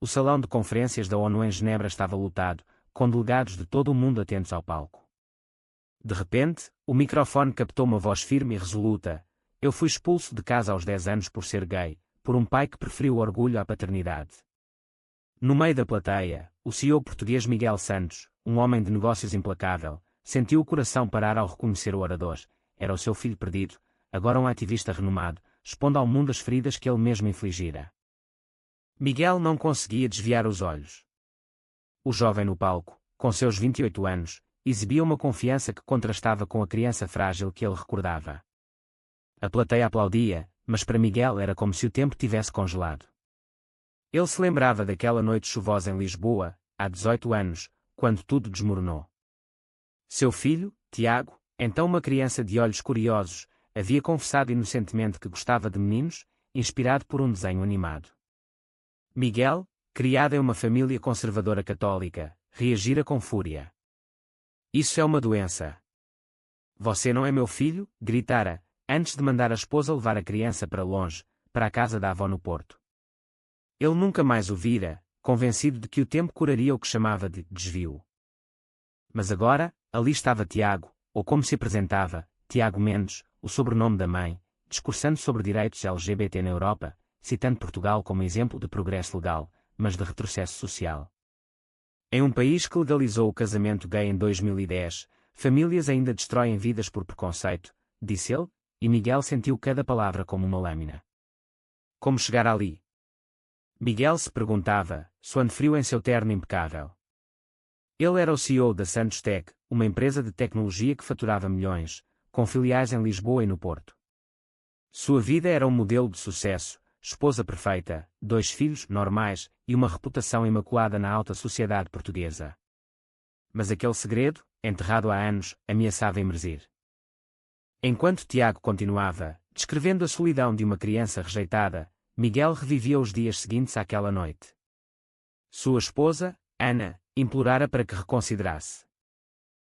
o salão de conferências da ONU em Genebra estava lotado, com delegados de todo o mundo atentos ao palco. De repente, o microfone captou uma voz firme e resoluta: eu fui expulso de casa aos 10 anos por ser gay, por um pai que preferiu o orgulho à paternidade. No meio da plateia, o CEO português Miguel Santos, um homem de negócios implacável, sentiu o coração parar ao reconhecer o orador. Era o seu filho perdido, agora um ativista renomado, expondo ao mundo as feridas que ele mesmo infligira. Miguel não conseguia desviar os olhos. O jovem no palco, com seus 28 anos, exibia uma confiança que contrastava com a criança frágil que ele recordava. A plateia aplaudia, mas para Miguel era como se o tempo tivesse congelado. Ele se lembrava daquela noite chuvosa em Lisboa, há 18 anos, quando tudo desmoronou. Seu filho, Tiago, então uma criança de olhos curiosos, havia confessado inocentemente que gostava de meninos, inspirado por um desenho animado. Miguel, criado em uma família conservadora católica, reagira com fúria. Isso é uma doença. Você não é meu filho? Gritara, antes de mandar a esposa levar a criança para longe, para a casa da avó no Porto. Ele nunca mais o vira, convencido de que o tempo curaria o que chamava de desvio. Mas agora, ali estava Tiago, ou como se apresentava, Tiago Mendes, o sobrenome da mãe, discursando sobre direitos LGBT na Europa, citando Portugal como exemplo de progresso legal, mas de retrocesso social. Em um país que legalizou o casamento gay em 2010, famílias ainda destroem vidas por preconceito, disse ele, e Miguel sentiu cada palavra como uma lâmina. Como chegar ali? Miguel se perguntava, suando frio em seu terno impecável. Ele era o CEO da Santos Tech, uma empresa de tecnologia que faturava milhões, com filiais em Lisboa e no Porto. Sua vida era um modelo de sucesso, esposa perfeita, 2 filhos normais e uma reputação imaculada na alta sociedade portuguesa. Mas aquele segredo, enterrado há anos, ameaçava emergir. Enquanto Tiago continuava, descrevendo a solidão de uma criança rejeitada, Miguel revivia os dias seguintes àquela noite. Sua esposa, Ana, implorara para que reconsiderasse.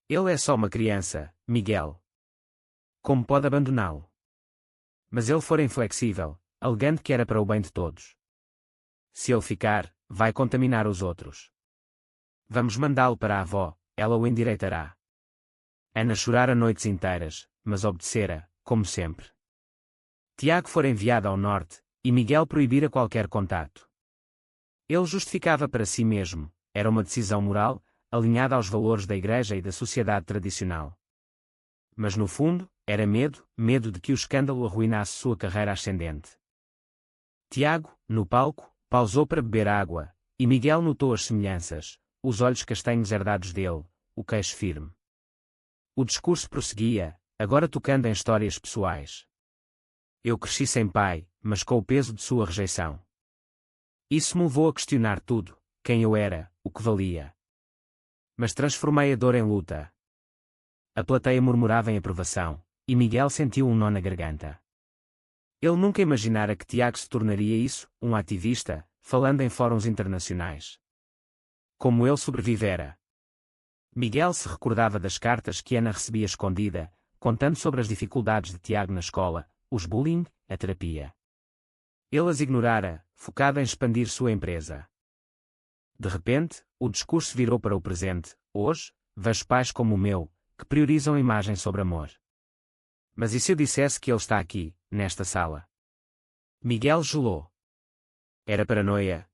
Ele é só uma criança, Miguel. Como pode abandoná-lo? Mas ele fora inflexível, alegando que era para o bem de todos. Se ele ficar, vai contaminar os outros. Vamos mandá-lo para a avó, ela o endireitará. Ana chorara noites inteiras, mas obedecera, como sempre. Tiago fora enviado ao norte, e Miguel proibira qualquer contato. Ele justificava para si mesmo, era uma decisão moral, alinhada aos valores da igreja e da sociedade tradicional. Mas no fundo, era medo de que o escândalo arruinasse sua carreira ascendente. Tiago, no palco, pausou para beber água, e Miguel notou as semelhanças, os olhos castanhos herdados dele, o queixo firme. O discurso prosseguia, agora tocando em histórias pessoais. Eu cresci sem pai, mas com o peso de sua rejeição. Isso me levou a questionar tudo, quem eu era, o que valia. Mas transformei a dor em luta. A plateia murmurava em aprovação, e Miguel sentiu um nó na garganta. Ele nunca imaginara que Tiago se tornaria isso, um ativista, falando em fóruns internacionais. Como ele sobrevivera. Miguel se recordava das cartas que Ana recebia escondida, contando sobre as dificuldades de Tiago na escola, os bullying, a terapia. Ele as ignorara, focado em expandir sua empresa. De repente, o discurso virou para o presente. Hoje, vejo pais como o meu, que priorizam a imagem sobre amor. Mas e se eu dissesse que ele está aqui, nesta sala? Miguel gelou. Era paranoia?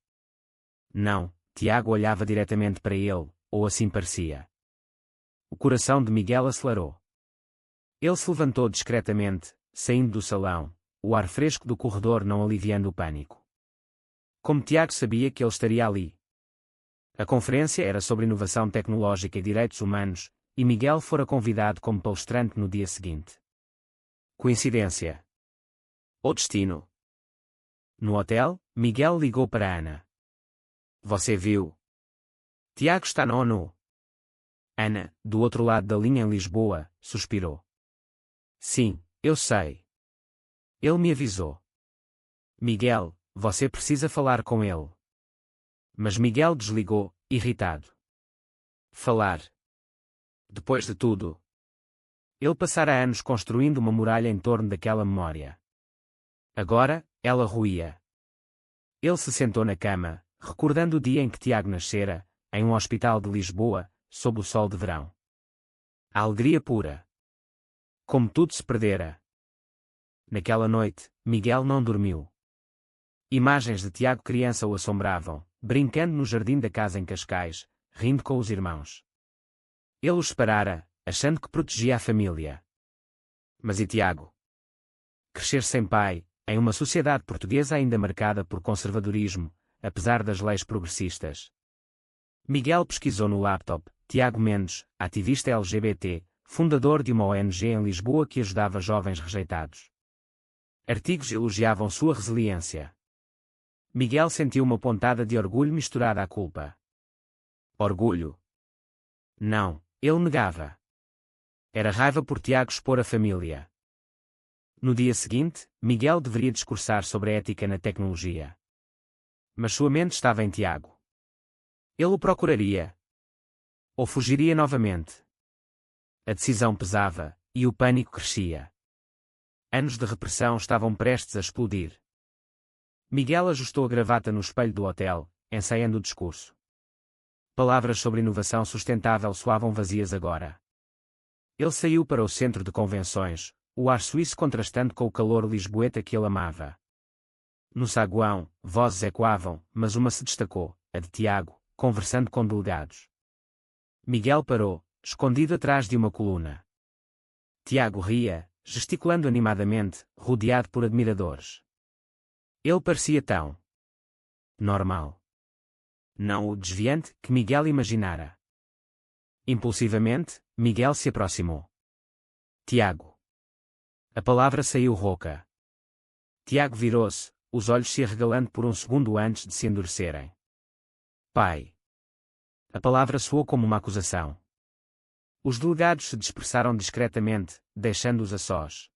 Não, Tiago olhava diretamente para ele, ou assim parecia. O coração de Miguel acelerou. Ele se levantou discretamente, saindo do salão, o ar fresco do corredor não aliviando o pânico. Como Tiago sabia que ele estaria ali? A conferência era sobre inovação tecnológica e direitos humanos, e Miguel fora convidado como palestrante no dia seguinte. Coincidência? Ou destino? No hotel, Miguel ligou para Ana. Você viu? Tiago está na ONU. Ana, do outro lado da linha em Lisboa, suspirou. Sim, eu sei. Ele me avisou. Miguel, você precisa falar com ele. Mas Miguel desligou, irritado. Falar. Depois de tudo. Ele passara anos construindo uma muralha em torno daquela memória. Agora, ela ruía. Ele se sentou na cama, recordando o dia em que Tiago nascera, em um hospital de Lisboa, sob o sol de verão. A alegria pura. Como tudo se perdera. Naquela noite, Miguel não dormiu. Imagens de Tiago criança o assombravam, brincando no jardim da casa em Cascais, rindo com os irmãos. Ele os separara, achando que protegia a família. Mas e Tiago? Crescer sem pai, em uma sociedade portuguesa ainda marcada por conservadorismo, apesar das leis progressistas. Miguel pesquisou no laptop. Tiago Mendes, ativista LGBT, fundador de uma ONG em Lisboa que ajudava jovens rejeitados. Artigos elogiavam sua resiliência. Miguel sentiu uma pontada de orgulho misturada à culpa. Orgulho? Não, ele negava. Era raiva por Tiago expor a família. No dia seguinte, Miguel deveria discursar sobre a ética na tecnologia. Mas sua mente estava em Tiago. Ele o procuraria. Ou fugiria novamente. A decisão pesava, e o pânico crescia. Anos de repressão estavam prestes a explodir. Miguel ajustou a gravata no espelho do hotel, ensaiando o discurso. Palavras sobre inovação sustentável soavam vazias agora. Ele saiu para o centro de convenções, o ar suíço contrastando com o calor lisboeta que ele amava. No saguão, vozes ecoavam, mas uma se destacou, a de Tiago, conversando com delegados. Miguel parou, escondido atrás de uma coluna. Tiago ria, gesticulando animadamente, rodeado por admiradores. Ele parecia tão normal. Não o desviante que Miguel imaginara. Impulsivamente, Miguel se aproximou. Tiago. A palavra saiu rouca. Tiago virou-se, os olhos se arregalando por um segundo antes de se endurecerem. Pai. A palavra soou como uma acusação. Os delegados se dispersaram discretamente, deixando-os a sós.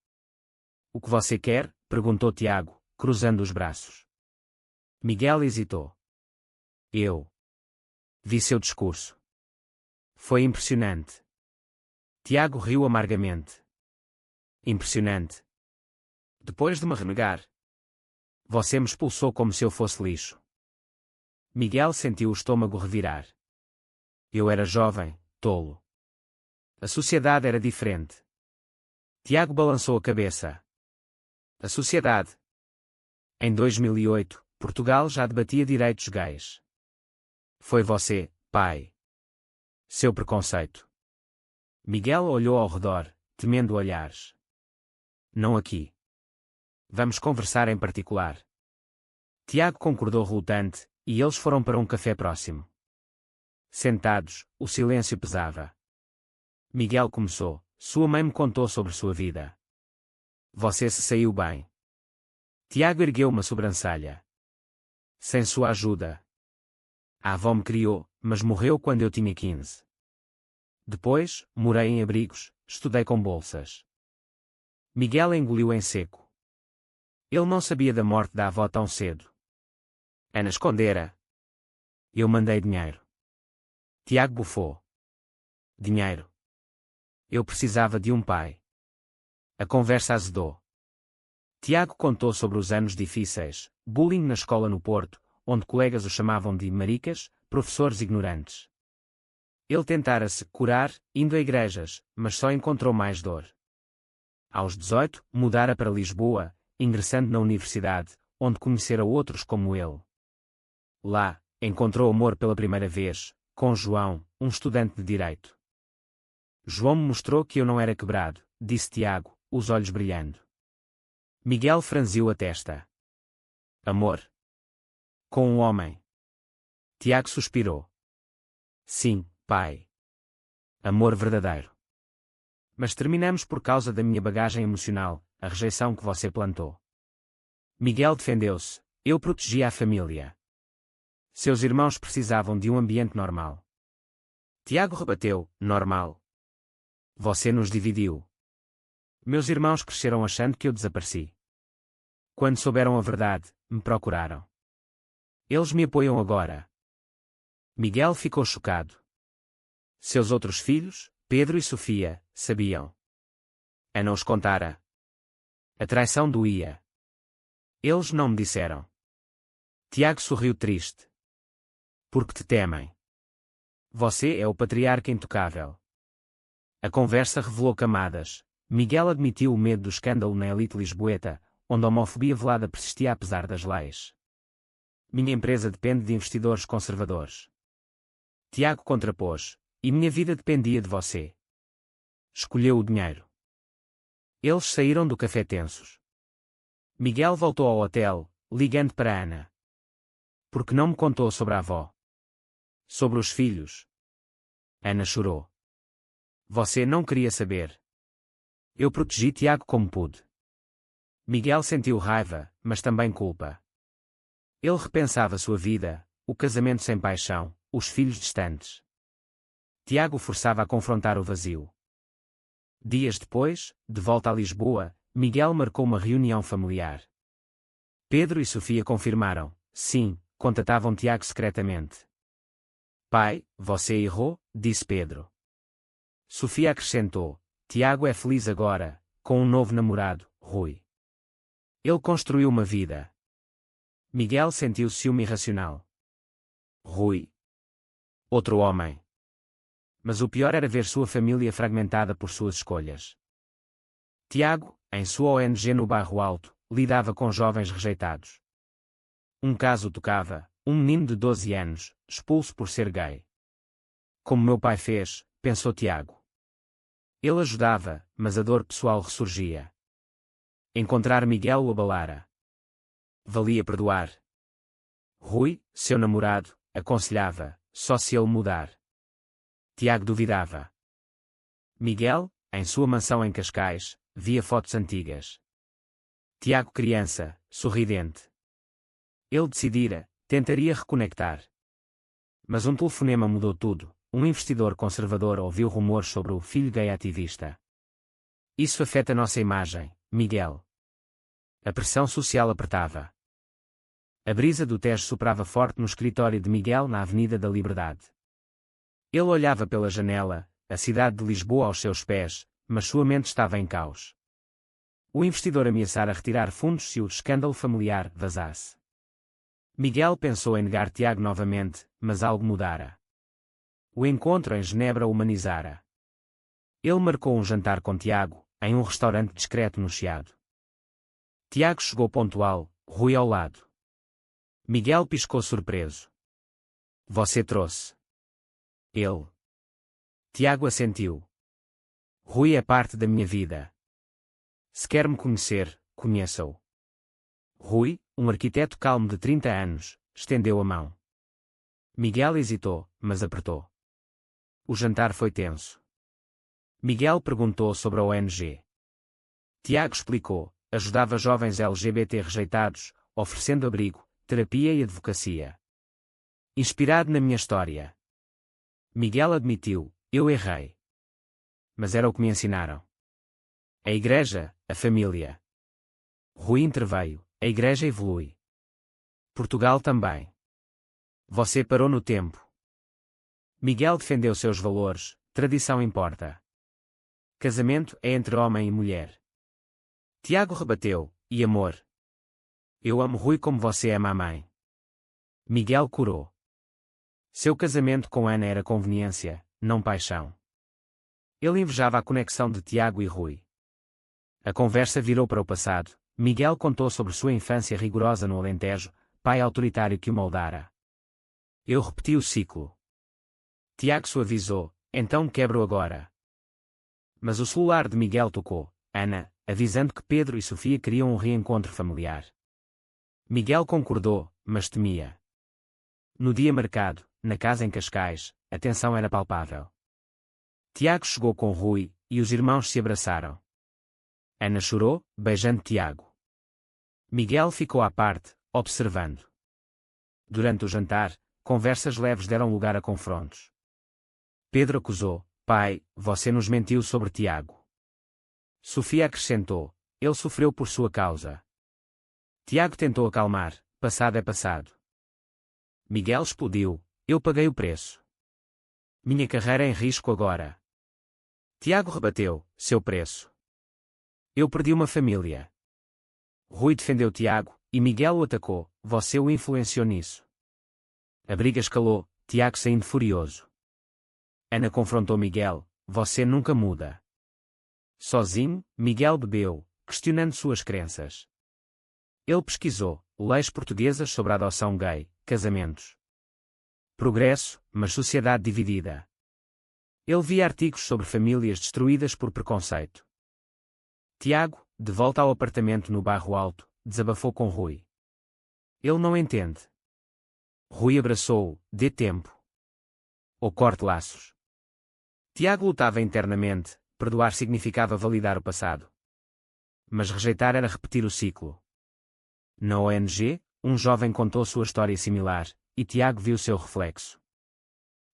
O que você quer? Perguntou Tiago, cruzando os braços. Miguel hesitou. Eu vi seu discurso. Foi impressionante. Tiago riu amargamente. Impressionante. Depois de me renegar. Você me expulsou como se eu fosse lixo. Miguel sentiu o estômago revirar. Eu era jovem, tolo. A sociedade era diferente. Tiago balançou a cabeça. A sociedade. Em 2008, Portugal já debatia direitos gays. Foi você, pai. Seu preconceito. Miguel olhou ao redor, temendo olhares. Não aqui. Vamos conversar em particular. Tiago concordou relutante, e eles foram para um café próximo. Sentados, o silêncio pesava. Miguel começou. Sua mãe me contou sobre sua vida. Você se saiu bem. Tiago ergueu uma sobrancelha. Sem sua ajuda. A avó me criou, mas morreu quando eu tinha 15. Depois, morei em abrigos, estudei com bolsas. Miguel engoliu em seco. Ele não sabia da morte da avó tão cedo. Ana escondera. Eu mandei dinheiro. Tiago bufou. Dinheiro. Eu precisava de um pai. A conversa azedou. Tiago contou sobre os anos difíceis, bullying na escola no Porto, onde colegas o chamavam de maricas, professores ignorantes. Ele tentara se curar, indo a igrejas, mas só encontrou mais dor. Aos 18, mudara para Lisboa, ingressando na universidade, onde conhecera outros como ele. Lá, encontrou amor pela primeira vez, com João, um estudante de direito. João me mostrou que eu não era quebrado, disse Tiago, os olhos brilhando. Miguel franziu a testa. Amor. Com um homem. Tiago suspirou. Sim, pai. Amor verdadeiro. Mas terminamos por causa da minha bagagem emocional, a rejeição que você plantou. Miguel defendeu-se. Eu protegia a família. Seus irmãos precisavam de um ambiente normal. Tiago rebateu, normal. Você nos dividiu. Meus irmãos cresceram achando que eu desapareci. Quando souberam a verdade, me procuraram. Eles me apoiam agora. Miguel ficou chocado. Seus outros filhos, Pedro e Sofia, sabiam. Ana os contara. A traição doía. Eles não me disseram. Tiago sorriu triste. Porque te temem. Você é o patriarca intocável. A conversa revelou camadas. Miguel admitiu o medo do escândalo na elite lisboeta, onde a homofobia velada persistia apesar das leis. Minha empresa depende de investidores conservadores. Tiago contrapôs. E minha vida dependia de você. Escolheu o dinheiro. Eles saíram do café tensos. Miguel voltou ao hotel, ligando para Ana. Por que não me contou sobre a avó? Sobre os filhos? Ana chorou. Você não queria saber. Eu protegi Tiago como pude. Miguel sentiu raiva, mas também culpa. Ele repensava sua vida, o casamento sem paixão, os filhos distantes. Tiago forçava a confrontar o vazio. Dias depois, de volta a Lisboa, Miguel marcou uma reunião familiar. Pedro e Sofia confirmaram, sim, contatavam Tiago secretamente. Pai, você errou, disse Pedro. Sofia acrescentou, Tiago é feliz agora, com um novo namorado, Rui. Ele construiu uma vida. Miguel sentiu ciúme irracional. Rui. Outro homem. Mas o pior era ver sua família fragmentada por suas escolhas. Tiago, em sua ONG no Bairro Alto, lidava com jovens rejeitados. Um caso tocava, um menino de 12 anos, expulso por ser gay. Como meu pai fez, pensou Tiago. Ele ajudava, mas a dor pessoal ressurgia. Encontrar Miguel o abalara. Valia perdoar. Rui, seu namorado, aconselhava, só se ele mudar. Tiago duvidava. Miguel, em sua mansão em Cascais, via fotos antigas. Tiago criança, sorridente. Ele decidira, tentaria reconectar. Mas um telefonema mudou tudo. Um investidor conservador ouviu rumores sobre o filho gay ativista. Isso afeta nossa imagem, Miguel. A pressão social apertava. A brisa do Tejo soprava forte no escritório de Miguel na Avenida da Liberdade. Ele olhava pela janela, a cidade de Lisboa aos seus pés, mas sua mente estava em caos. O investidor ameaçara retirar fundos se o escândalo familiar vazasse. Miguel pensou em negar Tiago novamente, mas algo mudara. O encontro em Genebra o humanizara. Ele marcou um jantar com Tiago, em um restaurante discreto no Chiado. Tiago chegou pontual, Rui ao lado. Miguel piscou surpreso. Você trouxe. Ele. Tiago assentiu. Rui é parte da minha vida. Se quer me conhecer, conheça-o. Rui, um arquiteto calmo de 30 anos, estendeu a mão. Miguel hesitou, mas apertou. O jantar foi tenso. Miguel perguntou sobre a ONG. Tiago explicou, ajudava jovens LGBT rejeitados, oferecendo abrigo, terapia e advocacia. Inspirado na minha história. Miguel admitiu, eu errei. Mas era o que me ensinaram. A igreja, a família. Rui interveio, a igreja evolui. Portugal também. Você parou no tempo. Miguel defendeu seus valores, tradição importa. Casamento é entre homem e mulher. Tiago rebateu, e amor? Eu amo Rui como você ama a mãe. Miguel curou. Seu casamento com Ana era conveniência, não paixão. Ele invejava a conexão de Tiago e Rui. A conversa virou para o passado. Miguel contou sobre sua infância rigorosa no Alentejo, pai autoritário que o moldara. Eu repeti o ciclo. Tiago suavizou, então quebro agora. Mas o celular de Miguel tocou, Ana, avisando que Pedro e Sofia queriam um reencontro familiar. Miguel concordou, mas temia. No dia marcado, na casa em Cascais, a tensão era palpável. Tiago chegou com Rui, e os irmãos se abraçaram. Ana chorou, beijando Tiago. Miguel ficou à parte, observando. Durante o jantar, conversas leves deram lugar a confrontos. Pedro acusou, pai, você nos mentiu sobre Tiago. Sofia acrescentou, ele sofreu por sua causa. Tiago tentou acalmar, passado é passado. Miguel explodiu, eu paguei o preço. Minha carreira é em risco agora. Tiago rebateu, seu preço. Eu perdi uma família. Rui defendeu Tiago, e Miguel o atacou, você o influenciou nisso. A briga escalou, Tiago saindo furioso. Ana confrontou Miguel: você nunca muda. Sozinho, Miguel bebeu, questionando suas crenças. Ele pesquisou leis portuguesas sobre a adoção gay, casamentos. Progresso, mas sociedade dividida. Ele via artigos sobre famílias destruídas por preconceito. Tiago, de volta ao apartamento no Bairro Alto, desabafou com Rui. Ele não entende. Rui abraçou-o: dê tempo. Ou corte laços. Tiago lutava internamente, perdoar significava validar o passado. Mas rejeitar era repetir o ciclo. Na ONG, um jovem contou sua história similar, e Tiago viu seu reflexo.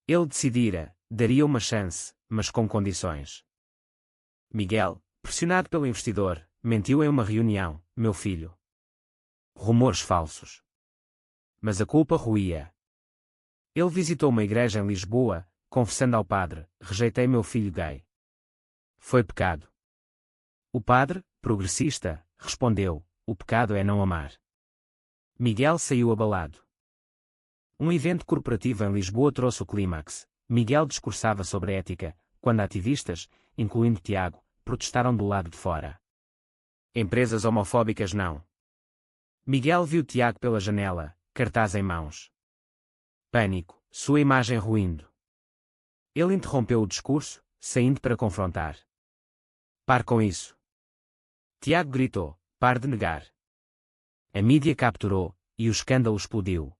Ele decidira, daria uma chance, mas com condições. Miguel, pressionado pelo investidor, mentiu em uma reunião: meu filho. Rumores falsos. Mas a culpa roía. Ele visitou uma igreja em Lisboa, confessando ao padre: rejeitei meu filho gay. Foi pecado. O padre, progressista, respondeu: o pecado é não amar. Miguel saiu abalado. Um evento corporativo em Lisboa trouxe o clímax. Miguel discursava sobre ética, quando ativistas, incluindo Tiago, protestaram do lado de fora. Empresas homofóbicas não. Miguel viu Tiago pela janela, cartaz em mãos. Pânico, sua imagem ruindo. Ele interrompeu o discurso, saindo para confrontar. Pare com isso. Tiago gritou: pare de negar. A mídia capturou, e o escândalo explodiu.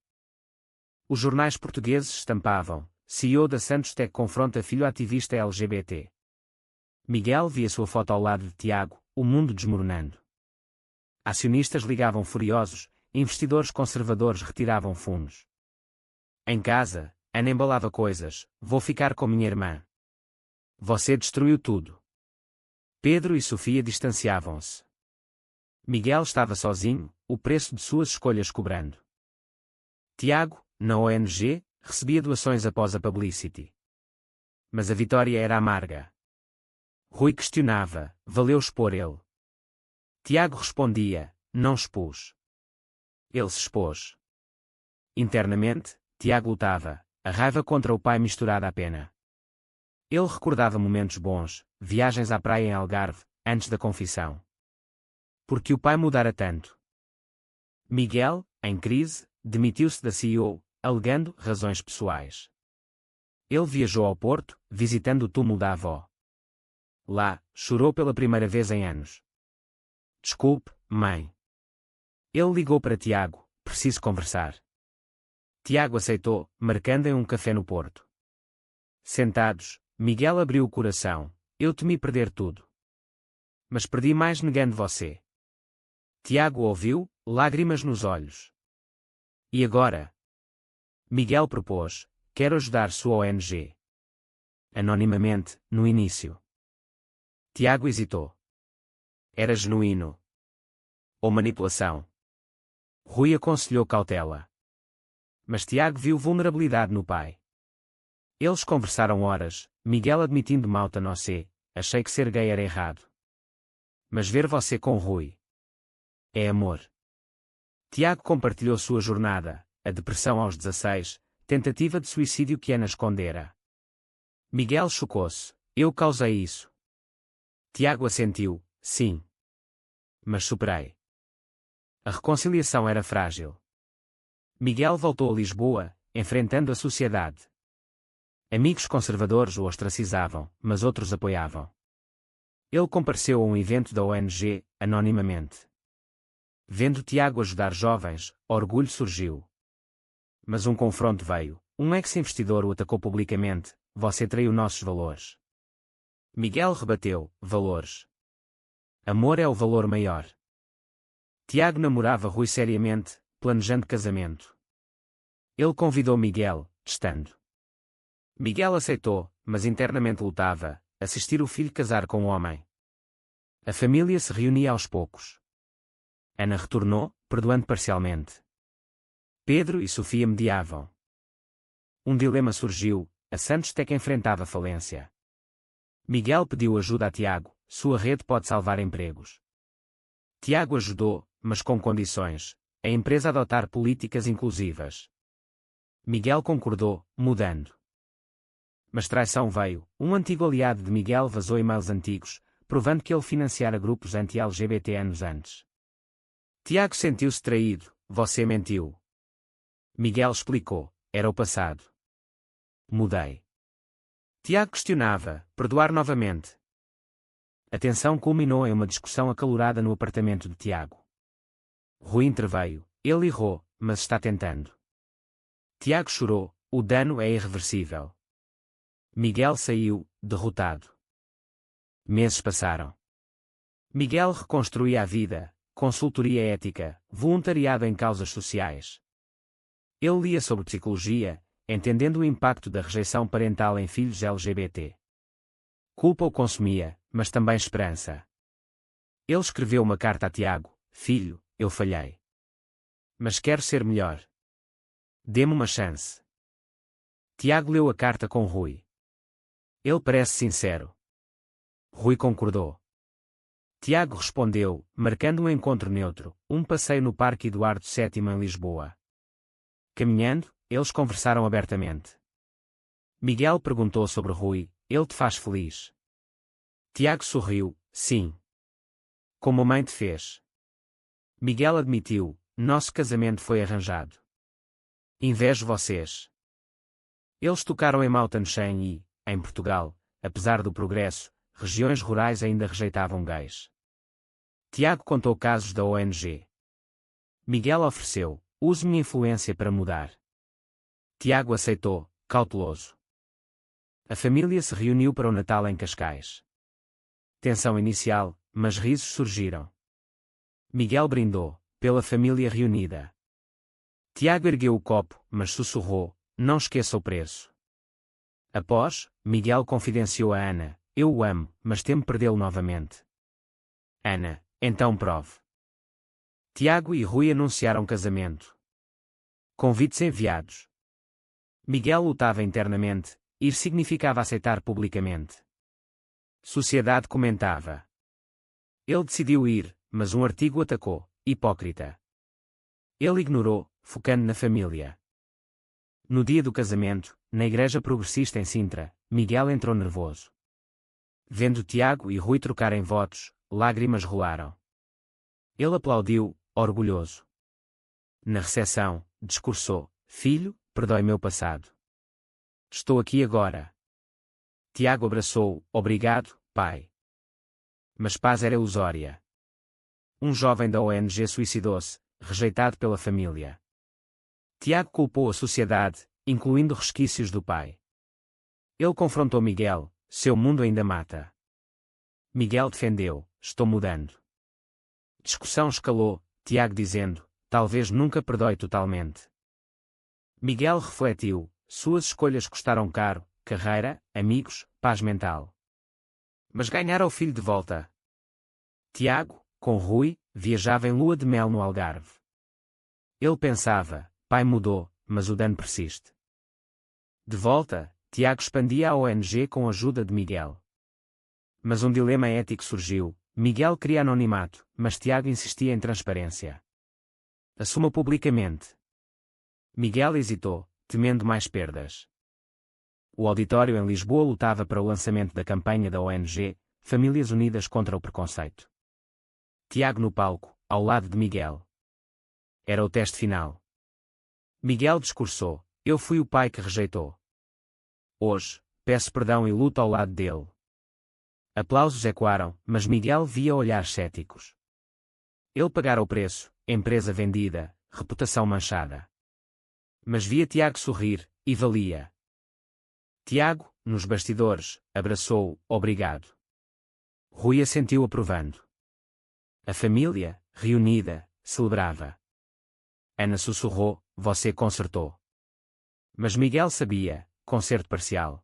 Os jornais portugueses estampavam: CEO da Santos Tech confronta filho ativista LGBT. Miguel via sua foto ao lado de Tiago, o mundo desmoronando. Acionistas ligavam furiosos, investidores conservadores retiravam fundos. Em casa, Ana embalava coisas: vou ficar com minha irmã. Você destruiu tudo. Pedro e Sofia distanciavam-se. Miguel estava sozinho, o preço de suas escolhas cobrando. Tiago, na ONG, recebia doações após a publicity. Mas a vitória era amarga. Rui questionava: valeu expor ele? Tiago respondia: não expus. Ele se expôs. Internamente, Tiago lutava, a raiva contra o pai misturada à pena. Ele recordava momentos bons, viagens à praia em Algarve, antes da confissão. Porque o pai mudara tanto. Miguel, em crise, demitiu-se da CEO, alegando razões pessoais. Ele viajou ao Porto, visitando o túmulo da avó. Lá, chorou pela primeira vez em anos. Desculpe, mãe. Ele ligou para Tiago: preciso conversar. Tiago aceitou, marcando em um café no Porto. Sentados, Miguel abriu o coração: eu temi perder tudo. Mas perdi mais negando você. Tiago ouviu, lágrimas nos olhos. E agora? Miguel propôs: quero ajudar sua ONG. Anonimamente, no início. Tiago hesitou. Era genuíno. Ou manipulação? Rui aconselhou cautela. Mas Tiago viu vulnerabilidade no pai. Eles conversaram horas, Miguel admitindo malta não sei, achei que ser gay era errado. Mas ver você com Rui é amor. Tiago compartilhou sua jornada, a depressão aos 16, tentativa de suicídio que Ana escondera. Miguel chocou-se: eu causei isso. Tiago assentiu: sim. Mas superei. A reconciliação era frágil. Miguel voltou a Lisboa, enfrentando a sociedade. Amigos conservadores o ostracizavam, mas outros apoiavam. Ele compareceu a um evento da ONG, anonimamente. Vendo Tiago ajudar jovens, orgulho surgiu. Mas um confronto veio. Um ex-investidor o atacou publicamente: você traiu nossos valores. Miguel rebateu: valores. Amor é o valor maior. Tiago namorava Rui seriamente, planejando casamento. Ele convidou Miguel, testando. Miguel aceitou, mas internamente lutava: assistir o filho casar com um homem. A família se reunia aos poucos. Ana retornou, perdoando parcialmente. Pedro e Sofia mediavam. Um dilema surgiu: a Santos Tech enfrentava falência. Miguel pediu ajuda a Tiago: sua rede pode salvar empregos. Tiago ajudou, mas com condições: a empresa adotar políticas inclusivas. Miguel concordou, mudando. Mas traição veio. Um antigo aliado de Miguel vazou e-mails antigos, provando que ele financiara grupos anti-LGBT anos antes. Tiago sentiu-se traído. Você mentiu. Miguel explicou. Era o passado. Mudei. Tiago questionava. Perdoar novamente. A tensão culminou em uma discussão acalorada no apartamento de Tiago. Rui interveio. Ele errou, mas está tentando. Tiago chorou. O dano é irreversível. Miguel saiu, derrotado. Meses passaram. Miguel reconstruía a vida, consultoria ética, voluntariado em causas sociais. Ele lia sobre psicologia, entendendo o impacto da rejeição parental em filhos LGBT. Culpa o consumia, mas também esperança. Ele escreveu uma carta a Tiago: Filho, eu falhei. Mas quero ser melhor. Dê-me uma chance. Tiago leu a carta com Rui. Ele parece sincero. Rui concordou. Tiago respondeu, marcando um encontro neutro, um passeio no Parque Eduardo VII em Lisboa. Caminhando, eles conversaram abertamente. Miguel perguntou sobre Rui: ele te faz feliz? Tiago sorriu: sim. Como a mãe te fez? Miguel admitiu: nosso casamento foi arranjado. Invejo vocês. Eles tocaram em Mauthausen e, em Portugal, apesar do progresso, regiões rurais ainda rejeitavam gays. Tiago contou casos da ONG. Miguel ofereceu: use minha influência para mudar. Tiago aceitou, cauteloso. A família se reuniu para o Natal em Cascais. Tensão inicial, mas risos surgiram. Miguel brindou, pela família reunida. Tiago ergueu o copo, mas sussurrou: não esqueça o preço. Após, Miguel confidenciou a Ana: eu o amo, mas temo perdê-lo novamente. Ana: então prove. Tiago e Rui anunciaram casamento. Convites enviados. Miguel lutava internamente. Ir significava aceitar publicamente. Sociedade comentava. Ele decidiu ir, mas um artigo atacou: hipócrita. Ele ignorou, focando na família. No dia do casamento, na igreja progressista em Sintra, Miguel entrou nervoso. Vendo Tiago e Rui trocarem votos, lágrimas rolaram. Ele aplaudiu, orgulhoso. Na recepção, discursou: filho, perdoe meu passado. Estou aqui agora. Tiago abraçou: obrigado, pai. Mas paz era ilusória. Um jovem da ONG suicidou-se, rejeitado pela família. Tiago culpou a sociedade, incluindo resquícios do pai. Ele confrontou Miguel: seu mundo ainda mata. Miguel defendeu: estou mudando. Discussão escalou, Tiago dizendo: talvez nunca perdoe totalmente. Miguel refletiu: suas escolhas custaram caro, carreira, amigos, paz mental. Mas ganhara o filho de volta. Tiago, com Rui, viajava em lua de mel no Algarve. Ele pensava: pai mudou, mas o dano persiste. De volta, Tiago expandia a ONG com a ajuda de Miguel. Mas um dilema ético surgiu: Miguel queria anonimato, mas Tiago insistia em transparência. Assuma publicamente. Miguel hesitou, temendo mais perdas. O auditório em Lisboa lutava para o lançamento da campanha da ONG, Famílias Unidas contra o Preconceito. Tiago no palco, ao lado de Miguel. Era o teste final. Miguel discursou: eu fui o pai que rejeitou. Hoje, peço perdão e luto ao lado dele. Aplausos ecoaram, mas Miguel via olhares céticos. Ele pagara o preço: empresa vendida, reputação manchada. Mas via Tiago sorrir, e valia. Tiago, nos bastidores, abraçou-o: obrigado. Rui assentiu aprovando. A família, reunida, celebrava. Ana sussurrou: você consertou. Mas Miguel sabia: conserto parcial.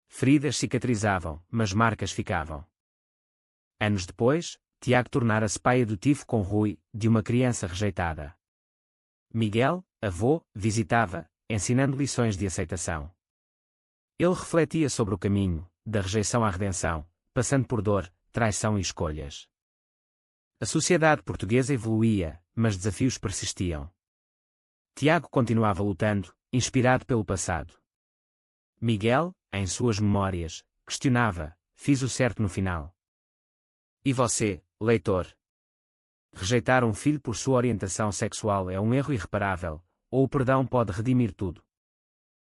Feridas cicatrizavam, mas marcas ficavam. Anos depois, Tiago tornara-se pai adotivo com Rui, de uma criança rejeitada. Miguel, avô, visitava, ensinando lições de aceitação. Ele refletia sobre o caminho, da rejeição à redenção, passando por dor, traição e escolhas. A sociedade portuguesa evoluía, mas desafios persistiam. Tiago continuava lutando, inspirado pelo passado. Miguel, em suas memórias, questionava: fiz o certo no final? E você, leitor? Rejeitar um filho por sua orientação sexual é um erro irreparável, ou o perdão pode redimir tudo?